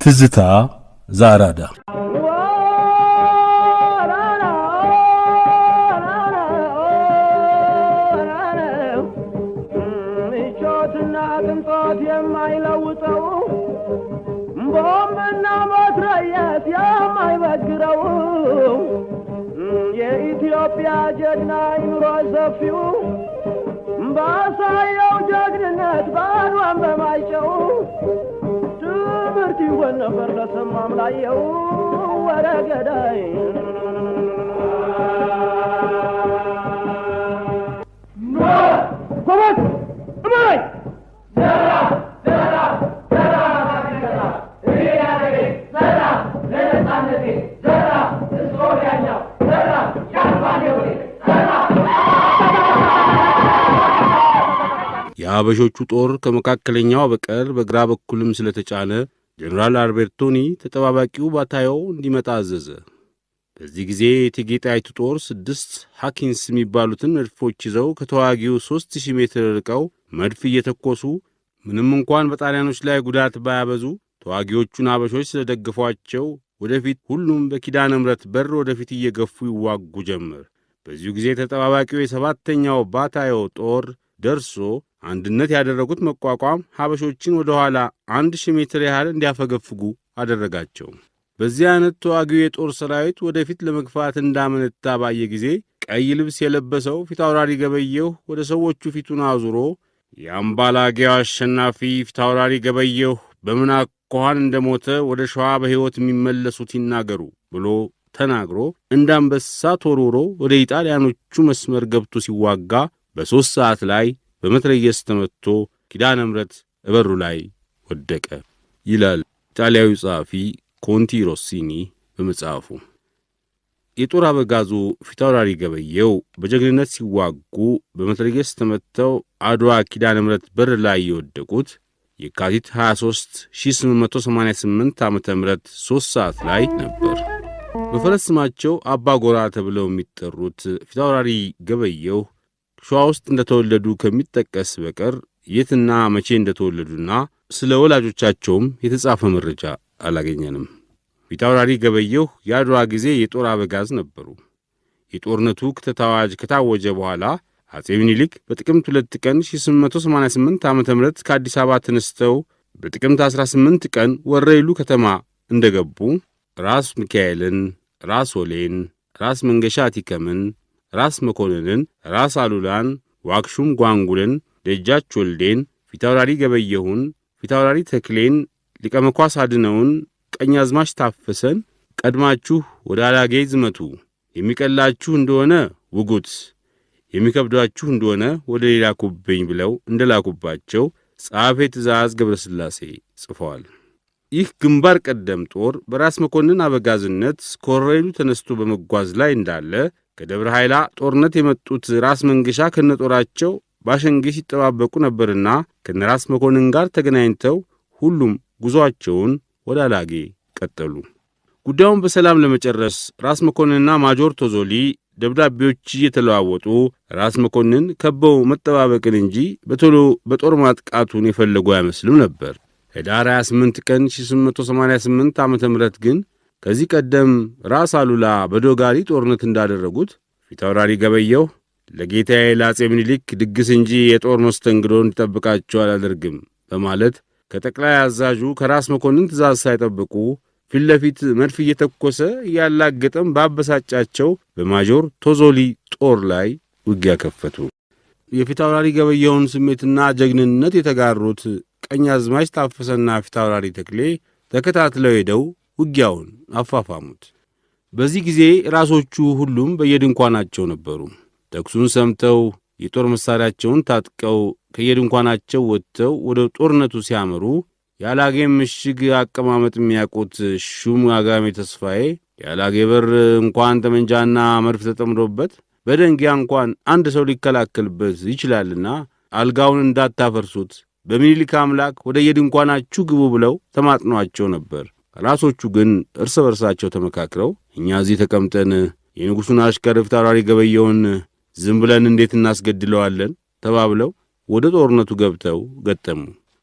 ትዝታ ዛራዳ ምቾትና ቅንጦት የማይለውጠው ቦምብና መትረየስ የማይበግረው የኢትዮጵያ ጀግና ይኑሮ ሰፊው ባሳየው ጀግንነት ባድዋን በማይጨው ትምህርት ይሆን ነበር ለሰማም ላየው ወረገዳይ ኮማት እማይ ዘራ ዘራ ዘራ ዘራ እያደገ ዘራ ለነጻነቴ ዘራ እስሮያኛው ዘራ ያባኔው ዘራ የአበሾቹ ጦር ከመካከለኛው በቀር በግራ በኩልም ስለተጫነ ጀነራል አልቤርቶኒ ተጠባባቂው ባታዮ እንዲመጣ አዘዘ። በዚህ ጊዜ የእቴጌ ጣይቱ ጦር 6 ሃኪንስ የሚባሉትን መድፎች ይዘው ከተዋጊው 3000 ሜትር ርቀው መድፍ እየተኮሱ ምንም እንኳን በጣሊያኖች ላይ ጉዳት ባያበዙ ተዋጊዎቹን አበሾች ስለደገፏቸው ወደፊት ሁሉም በኪዳነ ምሕረት በር ወደፊት እየገፉ ይዋጉ ጀመር። በዚሁ ጊዜ ተጠባባቂው የ7ኛው ባታዮ ጦር ደርሶ አንድነት ያደረጉት መቋቋም ሀበሾችን ወደ ኋላ 1000 ሜትር ያህል እንዲያፈገፍጉ አደረጋቸው። በዚህ አይነት ተዋጊው የጦር ሰራዊት ወደፊት ለመግፋት እንዳመነታ ባየ ጊዜ ቀይ ልብስ የለበሰው ፊታውራሪ ገበየሁ ወደ ሰዎቹ ፊቱን አዙሮ የአምባላጌው አሸናፊ ፊታውራሪ ገበየሁ በምን አኳኋን እንደሞተ ወደ ሸዋ በሕይወት የሚመለሱት ይናገሩ ብሎ ተናግሮ እንዳንበሳ ተወርውሮ ወደ ኢጣሊያኖቹ መስመር ገብቶ ሲዋጋ በ3 ሰዓት ላይ በመትረየስ ተመትቶ ኪዳነ ምሕረት እበሩ ላይ ወደቀ ይላል ኢጣሊያዊ ጸሐፊ ኮንቲ ሮሲኒ በመጽሐፉ። የጦር አበጋዙ ፊታውራሪ ገበየሁ በጀግንነት ሲዋጉ በመትረየስ ተመትተው አድዋ ኪዳነ ምሕረት በር ላይ የወደቁት የካቲት 23 1888 ዓመተ ምህረት 3 ሰዓት ላይ ነበር። በፈረስ ስማቸው አባ ጎራ ተብለው የሚጠሩት ፊታውራሪ ገበየሁ ሸዋ ውስጥ እንደተወለዱ ከሚጠቀስ በቀር የትና መቼ እንደተወለዱና ስለ ወላጆቻቸውም የተጻፈ መረጃ አላገኘንም። ፊታውራሪ ገበየሁ የአድዋ ጊዜ የጦር አበጋዝ ነበሩ። የጦርነቱ ክተት አዋጅ ከታወጀ በኋላ አጼ ምኒልክ በጥቅምት 2 ቀን 1888 ዓመተ ምህረት ከአዲስ አበባ ተነስተው በጥቅምት 18 ቀን ወረኢሉ ከተማ እንደገቡ ራስ ሚካኤልን፣ ራስ ወሌን፣ ራስ መንገሻ አቲከምን፣ ራስ መኮንንን፣ ራስ አሉላን፣ ዋክሹም ጓንጉልን፣ ደጃች ወልዴን፣ ፊታውራሪ ገበየሁን፣ ፊታውራሪ ተክሌን፣ ሊቀ መኳስ አድነውን፣ ቀኛዝማች ታፈሰን ቀድማችሁ ወደ አላጌ ዝመቱ፣ የሚቀላችሁ እንደሆነ ውጉት፣ የሚከብዳችሁ እንደሆነ ወደ ሌላ ኩብኝ ብለው እንደላኩባቸው ጸሐፌ ትእዛዝ ገብረስላሴ ጽፈዋል። ይህ ግንባር ቀደም ጦር በራስ መኮንን አበጋዝነት ከወረኢሉ ተነስቶ በመጓዝ ላይ እንዳለ ከደብረ ኃይላ ጦርነት የመጡት ራስ መንገሻ ከነጦራቸው ባሸንጌ ሲጠባበቁ ነበርና ከነራስ መኮንን ጋር ተገናኝተው ሁሉም ጉዞአቸውን ወደ አላጌ ቀጠሉ። ጉዳዩን በሰላም ለመጨረስ ራስ መኮንንና ማጆር ቶዞሊ ደብዳቤዎች እየተለዋወጡ ራስ መኮንን ከበው መጠባበቅን እንጂ በቶሎ በጦር ማጥቃቱን የፈለጉ አይመስልም ነበር። ህዳር 28 ቀን 1888 ዓመተ ምህረት ግን ከዚህ ቀደም ራስ አሉላ በዶጋሊ ጦርነት እንዳደረጉት ፊታውራሪ ገበየሁ ለጌታዬ ለአጼ ምኒልክ ድግስ እንጂ የጦር መስተንግዶ እንዲጠብቃቸው አላደርግም በማለት ከጠቅላይ አዛዡ ከራስ መኮንን ትእዛዝ ሳይጠብቁ ፊት ለፊት መድፍ እየተኮሰ ያላገጠም ባበሳጫቸው በማጆር ቶዞሊ ጦር ላይ ውጊያ ከፈቱ። የፊታውራሪ ገበየሁን ስሜትና ጀግንነት የተጋሩት ቀኛዝማች ታፈሰና ፊታውራሪ ተክሌ ተከታትለው ሄደው ውጊያውን አፋፋሙት። በዚህ ጊዜ ራሶቹ ሁሉም በየድንኳናቸው ነበሩ። ተኩሱን ሰምተው የጦር መሳሪያቸውን ታጥቀው ከየድንኳናቸው ወጥተው ወደ ጦርነቱ ሲያመሩ ያላጌ ምሽግ አቀማመጥ የሚያውቁት ሹም አጋሜ ተስፋዬ ያላጌ በር እንኳን ጠመንጃና መድፍ ተጠምዶበት በደንጊያ እንኳን አንድ ሰው ሊከላከልበት ይችላልና አልጋውን እንዳታፈርሱት በሚኒሊክ አምላክ ወደ የድንኳናችሁ ግቡ ብለው ተማጥኗቸው ነበር። ራሶቹ ግን እርስ በርሳቸው ተመካክረው እኛ እዚህ ተቀምጠን የንጉሡን አሽከር ፊታውራሪ ገበየሁን ዝም ብለን እንዴት እናስገድለዋለን ተባብለው ወደ ጦርነቱ ገብተው ገጠሙ።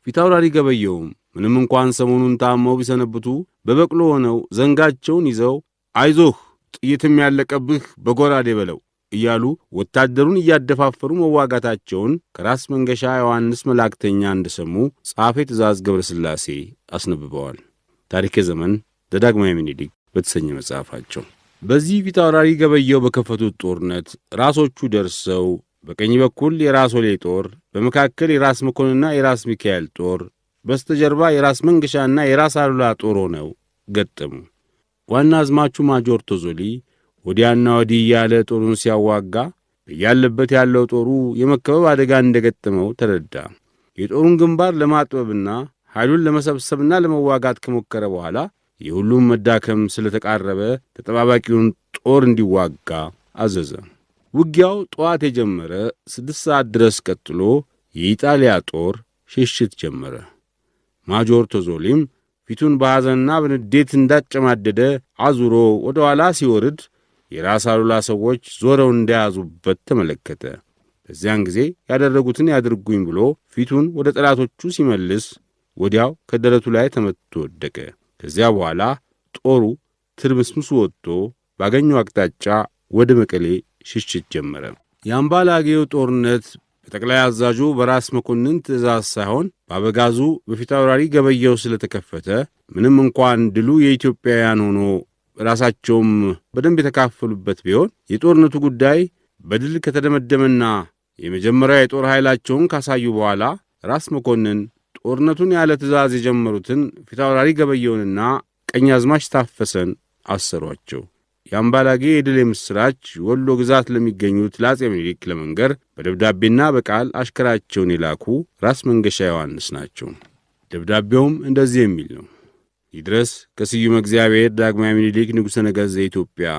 ፊታውራሪ ገበየውም ምንም እንኳን ሰሞኑን ታመው ቢሰነብቱ በበቅሎ ሆነው ዘንጋቸውን ይዘው አይዞህ ጥይትም ያለቀብህ በጎራዴ በለው እያሉ ወታደሩን እያደፋፈሩ መዋጋታቸውን ከራስ መንገሻ ዮሐንስ መላእክተኛ እንደሰሙ ጸሐፌ ትእዛዝ ገብረ ሥላሴ አስነብበዋል። ታሪከ ዘመን ዘዳግማዊ ምኒልክ በተሰኘ መጽሐፋቸው። በዚህ ፊታውራሪ ገበየው በከፈቱት ጦርነት ራሶቹ ደርሰው በቀኝ በኩል የራስ ወሌ ጦር፣ በመካከል የራስ መኮንንና የራስ ሚካኤል ጦር፣ በስተጀርባ የራስ መንገሻና የራስ አሉላ ጦር ሆነው ገጠሙ። ዋና አዝማቹ ማጆር ቶዞሊ ወዲያና ወዲህ ያለ ጦሩን ሲያዋጋ በያለበት ያለው ጦሩ የመከበብ አደጋ እንደገጠመው ተረዳ። የጦሩን ግንባር ለማጥበብና ኃይሉን ለመሰብሰብና ለመዋጋት ከሞከረ በኋላ የሁሉም መዳከም ስለተቃረበ ተጠባባቂውን ጦር እንዲዋጋ አዘዘ። ውጊያው ጠዋት የጀመረ 6 ሰዓት ድረስ ቀጥሎ የኢጣሊያ ጦር ሽሽት ጀመረ። ማጆር ቶዞሊም ፊቱን በሐዘንና በንዴት እንዳጨማደደ አዙሮ ወደ ኋላ ሲወርድ የራስ አሉላ ሰዎች ዞረው እንደያዙበት ተመለከተ። በዚያን ጊዜ ያደረጉትን ያድርጉኝ ብሎ ፊቱን ወደ ጠላቶቹ ሲመልስ ወዲያው ከደረቱ ላይ ተመትቶ ወደቀ። ከዚያ በኋላ ጦሩ ትርምስምሱ ወጥቶ ባገኘው አቅጣጫ ወደ መቀሌ ሽሽት ጀመረ። የአምባላጌው ጦርነት በጠቅላይ አዛዡ በራስ መኮንን ትእዛዝ ሳይሆን በአበጋዙ በፊታውራሪ ገበየው ስለተከፈተ ምንም እንኳን ድሉ የኢትዮጵያውያን ሆኖ ራሳቸውም በደንብ የተካፈሉበት ቢሆን የጦርነቱ ጉዳይ በድል ከተደመደመና የመጀመሪያ የጦር ኃይላቸውን ካሳዩ በኋላ ራስ መኮንን ጦርነቱን ያለ ትእዛዝ የጀመሩትን ፊታውራሪ ገበየውንና ቀኛዝማች ታፈሰን አሰሯቸው። የአምባላጌ የድል የምሥራች ወሎ ግዛት ለሚገኙት ለአጼ ምኒልክ ለመንገር በደብዳቤና በቃል አሽከራቸውን የላኩ ራስ መንገሻ ዮሐንስ ናቸው። ደብዳቤውም እንደዚህ የሚል ነው። ይድረስ ከስዩመ እግዚአብሔር ዳግማዊ ምኒልክ ንጉሠ ነገሥት ዘኢትዮጵያ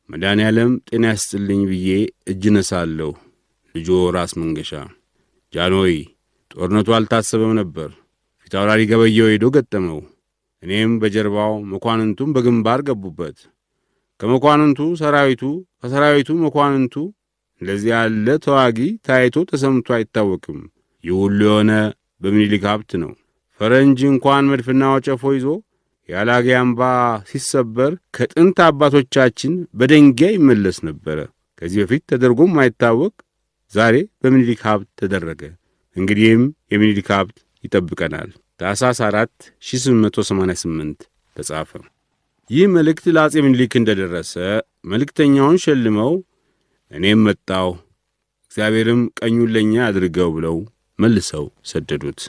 መድኃኔ ዓለም ጤና ያስጥልኝ ብዬ እጅ ነሳለሁ። ልጆ ራስ መንገሻ። ጃንሆይ ጦርነቱ አልታሰበም ነበር። ፊታውራሪ ገበየው ሄዶ ገጠመው። እኔም በጀርባው መኳንንቱም በግንባር ገቡበት። ከመኳንንቱ ሰራዊቱ፣ ከሰራዊቱ መኳንንቱ። እንደዚህ ያለ ተዋጊ ታይቶ ተሰምቶ አይታወቅም። ይህ ሁሉ የሆነ በምኒልክ ሀብት ነው። ፈረንጅ እንኳን መድፍና ወጨፎ ይዞ የአላጌ አምባ ሲሰበር ከጥንት አባቶቻችን በደንጊያ ይመለስ ነበረ። ከዚህ በፊት ተደርጎም አይታወቅ፣ ዛሬ በምኒልክ ሀብት ተደረገ። እንግዲህም የምኒልክ ሀብት ይጠብቀናል። ታኅሳስ 4 1888 ተጻፈ። ይህ መልእክት ለአጼ ምኒልክ እንደደረሰ መልእክተኛውን ሸልመው እኔም መጣሁ እግዚአብሔርም ቀኙን ለኛ አድርገው ብለው መልሰው ሰደዱት።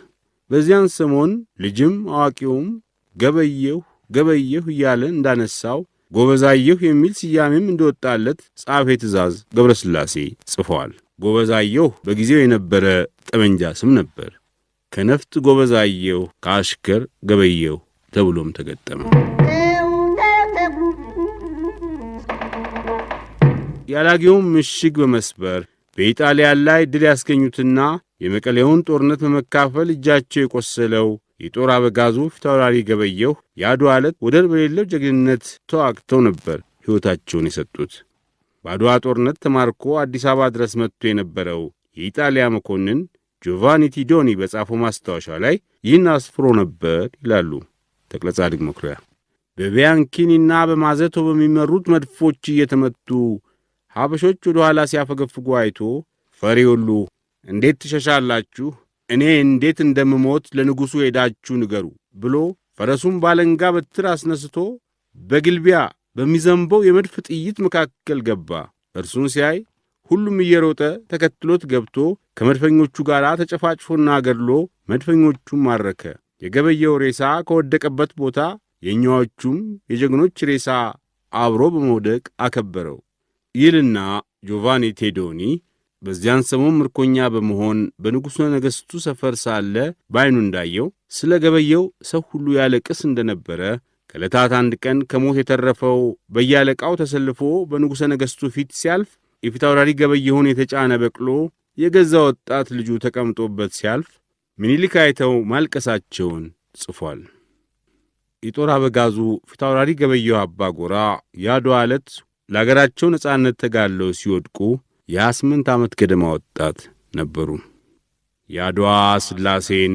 በዚያን ሰሞን ልጅም አዋቂውም ገበየሁ ገበየሁ እያለ እንዳነሳው ጎበዛየሁ የሚል ስያሜም እንደወጣለት ጸሐፌ ትእዛዝ ገብረ ሥላሴ ጽፈዋል። ጎበዛየሁ በጊዜው የነበረ ጠመንጃ ስም ነበር። ከነፍጥ ጎበዛየሁ፣ ከአሽከር ገበየሁ ተብሎም ተገጠመ። የአላጌውን ምሽግ በመስበር በኢጣሊያን ላይ ድል ያስገኙትና የመቀሌውን ጦርነት በመካፈል እጃቸው የቆሰለው የጦር አበጋዙ ፊታውራሪ ገበየሁ የአድዋ ዕለት ወደር በሌለው ጀግንነት ተዋግተው ነበር ሕይወታቸውን የሰጡት። በአድዋ ጦርነት ተማርኮ አዲስ አበባ ድረስ መጥቶ የነበረው የኢጣሊያ መኮንን ጆቫኒ ቲዶኒ በጻፈው ማስታወሻ ላይ ይህን አስፍሮ ነበር ይላሉ ተክለ ጻድቅ መኩሪያ። በቢያንኪኒና በማዘቶ በሚመሩት መድፎች እየተመቱ ሀበሾች ወደ ኋላ ሲያፈገፍጉ አይቶ ፈሪ ሁሉ እንዴት ትሸሻላችሁ? እኔ እንዴት እንደምሞት ለንጉሡ ሄዳችሁ ንገሩ ብሎ ፈረሱን ባለንጋ በትር አስነስቶ በግልቢያ በሚዘንበው የመድፍ ጥይት መካከል ገባ። እርሱን ሲያይ ሁሉም እየሮጠ ተከትሎት ገብቶ ከመድፈኞቹ ጋር ተጨፋጭፎና ገድሎ መድፈኞቹም ማረከ። የገበየው ሬሳ ከወደቀበት ቦታ የኛዎቹም የጀግኖች ሬሳ አብሮ በመውደቅ አከበረው ይልና ጆቫኒ ቴዶኒ በዚያን ሰሞን ምርኮኛ በመሆን በንጉሠ ነገሥቱ ሰፈር ሳለ ባይኑ እንዳየው ስለ ገበየው ሰው ሁሉ ያለቅስ እንደነበረ፣ ከዕለታት አንድ ቀን ከሞት የተረፈው በያለቃው ተሰልፎ በንጉሠ ነገሥቱ ፊት ሲያልፍ የፊታውራሪ ገበየሁን የተጫነ በቅሎ የገዛ ወጣት ልጁ ተቀምጦበት ሲያልፍ ምኒልክ አይተው ማልቀሳቸውን ጽፏል። የጦር አበጋዙ ፊታውራሪ ገበየሁ አባ ጎራ የአድዋ ዕለት ለአገራቸው ነጻነት ተጋድለው ሲወድቁ የ28 ዓመት ገደማ ወጣት ነበሩ። የአድዋ ሥላሴን